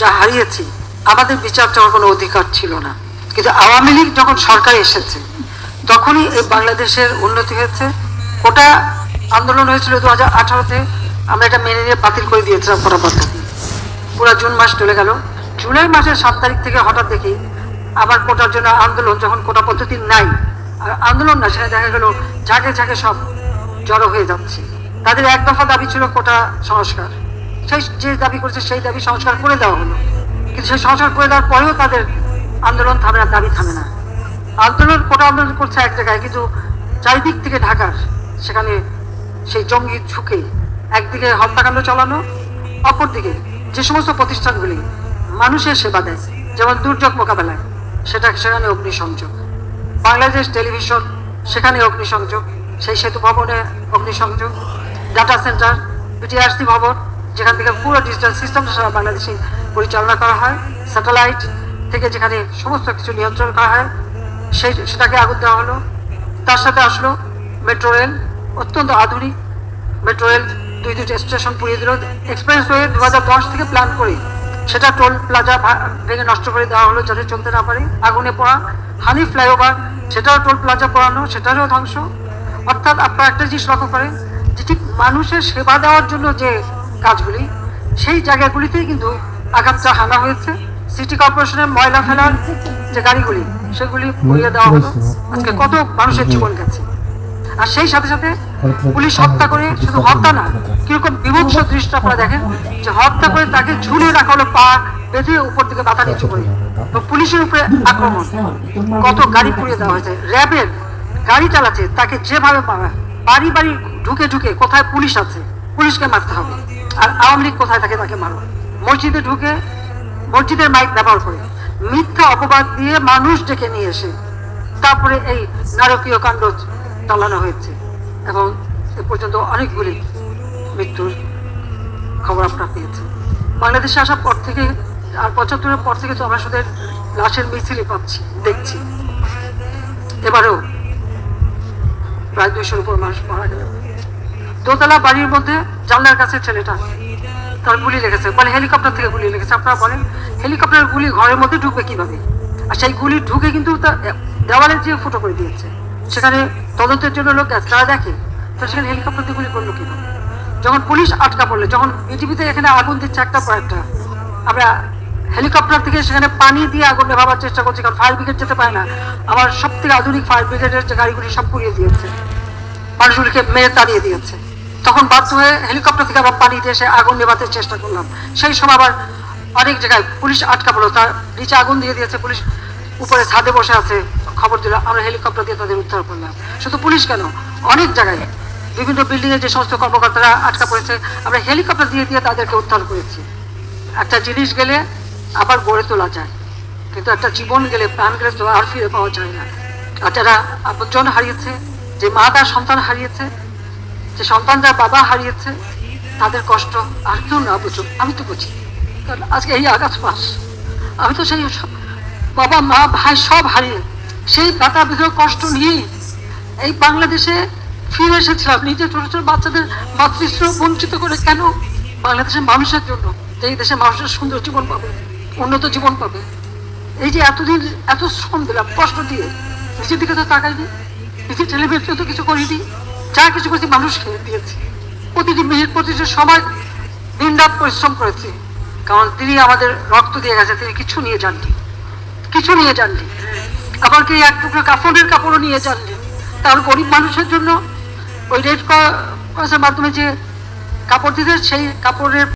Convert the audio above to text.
যা হারিয়েছি, আমাদের বিচার চাওয়ার কোনো অধিকার ছিল না। কিন্তু আওয়ামী লীগ যখন সরকারে এসেছে তখনই এই বাংলাদেশের উন্নতি হয়েছে। কোটা আন্দোলন হয়েছিল 2018-তে, আমরা এটা মেনে নিয়ে বাতিল করে দিয়েছিলাম কোটা পদ্ধতি। পুরো জুন মাস চলে গেল, জুলাই মাসের 7 তারিখ থেকে হঠাৎ দেখি আবার কোটার জন্য আন্দোলন। যখন কোটা পদ্ধতি নাই, আর আন্দোলন না, সেখানে দেখা গেল ঝাঁকে ঝাঁকে সব জড়ো হয়ে যাচ্ছে। তাদের এক দফা দাবি ছিল কোটা সংস্কার, সেই যে দাবি করেছে সেই দাবি সংস্কার করে দেওয়া হলো। কিন্তু সেই সংস্কার করে দেওয়ার পরেও তাদের আন্দোলন থামে না, দাবি থামে না। আন্দোলন কোটা আন্দোলন করছে এক জায়গায়, কিন্তু চারিদিক থেকে ঢাকার সেখানে সেই জঙ্গি ঝুঁকে একদিকে হত্যাকাণ্ড চালানো, অপরদিকে যে সমস্ত প্রতিষ্ঠানগুলি মানুষের সেবা দেয়, যেমন দুর্যোগ মোকাবেলায়, সেখানে অগ্নিসংযোগ। বাংলাদেশ টেলিভিশন, সেখানে অগ্নিসংযোগ। সেই সেতু ভবনে অগ্নিসংযোগ। ডাটা সেন্টার, পিটিআরসি ভবন, যেখান থেকে পুরো ডিজিটাল সিস্টেম সারা বাংলাদেশে পরিচালনা করা হয়, স্যাটেলাইট থেকে যেখানে সমস্ত কিছু নিয়ন্ত্রণ করা হয়, সেটাকে আগুন দেওয়া হলো। তার সাথে আসলো মেট্রো রেল, অত্যন্ত আধুনিক মেট্রো রেল, দুইটি স্টেশন পুড়িয়ে দিল। এক্সপ্রেসওয়ে 2010 থেকে প্ল্যান করে সেটা টোল প্লাজা ভেঙে নষ্ট করে দেওয়া হলো যাতে চলতে না পারে। আগুনে পড়া হানি ফ্লাইওভার, সেটাও টোল প্লাজা পড়ানো, সেটারও ধ্বংস। অর্থাৎ আপনারা একটা জিনিস লক্ষ্য করেন যে ঠিক মানুষের সেবা দেওয়ার জন্য যে কাজগুলি, সেই জায়গাগুলিতেই কিন্তু আঘাতটা হানা হয়েছে। সিটি কর্পোরেশনের ময়লা ফেলার যে গাড়িগুলি, সেগুলি পুড়িয়ে দেওয়া হলো। আজকে কত মানুষের জীবন গেছে। আর সেই সাথে সাথে পুলিশ হত্যা করে, শুধু হত্যা না, কিরকম বিভৎস দৃশ্য আপনারা দেখেন যে হত্যা করে তাকে ঝুলিয়ে রাখা হলো, পা বেঁধে উপর দিকে মাথা নিচু করে। তো পুলিশের উপরে আক্রমণ, কত গাড়ি পুড়িয়ে দেওয়া হয়েছে। র্যাবের গাড়ি চালাচ্ছে, তাকে যেভাবে বাড়ি বাড়ি ঢুকে ঢুকে কোথায় পুলিশ আছে, পুলিশকে মারতে হবে। আর আওয়ামী লীগ কোথায় থাকে তাকে মারো। মসজিদে ঢুকে মসজিদের মাইক ব্যবহার করে মিথ্যা অপবাদ দিয়ে মানুষ ডেকে নিয়ে এসে তারপরে এই নারকীয় কাণ্ড চালানো হয়েছে। এবং এ পর্যন্ত অনেকগুলি মৃত্যুর খবর আপনারা পেয়েছেন। বাংলাদেশে আসার পর থেকে, আর 75-এর পর থেকে তো আমরা শুধু লাশের মিছিলই পাচ্ছি, দেখছি। এবারেও প্রায় 200-র উপর মানুষ মারা গেল। দোতলা বাড়ির মধ্যে জানলার কাছে ছেলেটা, তার গুলি লেগেছে, বলে হেলিকপ্টার থেকে গুলি লেগেছে। আপনারা বলেন হেলিকপ্টারের গুলি ঘরের মধ্যে ঢুকবে কিভাবে? আর সেই গুলি ঢুকে কিন্তু দেওয়ালে যে ফুটো করে দিয়েছে। সেখানে তদন্তের জন্য লোক গেছে, তারা দেখে তো সেখানে হেলিকপ্টার দিয়ে গুলি করলো কিভাবে? যখন পুলিশ আটকা পড়লো, যখন বিটিভিতে এখানে আগুন দিচ্ছে একটা পর একটা, আমরা হেলিকপ্টার থেকে সেখানে পানি দিয়ে আগুন নেভাবার চেষ্টা করছি, কারণ ফায়ার ব্রিগেড যেতে পারে না। আমার সব থেকে আধুনিক ফায়ার ব্রিগেডের যে গাড়িগুলি সব পুড়িয়ে দিয়েছে, মানুষগুলিকে মেরে তাড়িয়ে দিয়েছে। তখন বাধ্য হয়ে হেলিকপ্টার থেকে আবার পানি দিয়ে সে আগুন নেভাতে চেষ্টা করলাম। সেই সময় আবার অনেক জায়গায় পুলিশ আটকা পড়লো, তার নিচে আগুন দিয়ে দিয়েছে, পুলিশ উপরে ছাদে বসে আছে, খবর দিল, আমরা হেলিকপ্টার দিয়ে তাদের উদ্ধার করলাম। শুধু পুলিশ কেন, অনেক জায়গায় বিভিন্ন বিল্ডিংয়ে যে সমস্ত কর্মকর্তারা আটকা পড়েছে, আমরা হেলিকপ্টার দিয়ে দিয়ে তাদেরকে উদ্ধার করেছি। একটা জিনিস গেলে আবার গড়ে তোলা যায়, কিন্তু একটা জীবন গেলে, প্রাণ গেলে তো আর ফিরে পাওয়া যায় না। আর যারা আপনজন হারিয়েছে, যে মা তার সন্তান হারিয়েছে, যে সন্তান যার বাবা হারিয়েছে, তাদের কষ্ট আর কেউ না বুঝুক, আমি তো বুঝি। কারণ আজকে এই আগস্ট মাস, আমি তো সেই বাবা মা ভাই সব হারিয়ে সেই ব্যথা ভিতরে কষ্ট নিয়েই এই বাংলাদেশে ফিরে এসেছিলাম। নিজের ছোট ছোট বাচ্চাদের মাতৃস্নেহ বঞ্চিত করে কেন? বাংলাদেশের মানুষের জন্য, যে এই দেশের মানুষের সুন্দর জীবন পাবে, উন্নত জীবন পাবে। এই যে এতদিন এত শ্রম দিলাম, কষ্ট দিয়ে, নিজের দিকে তো তাকাইনি, নিজের টেলিভিশনে তো কিছু করিনি। যা কিছু করেছি মানুষ খেয়ে দিয়েছি। প্রতিটি মিনিট, প্রতিটি সময় দিন রাত পরিশ্রম করেছি, কারণ তিনি আমাদের রক্ত দিয়ে গেছে। তিনি কিছু নিয়ে যাননি, কিছু নিয়ে যাননি। আবার কি এক টুকরো কাফনের কাপড়ও নিয়ে যাননি। তার গরিব মানুষের জন্য ওই রেড ক্রসের মাধ্যমে যে কাপড় দিতে, সেই কাপড়ের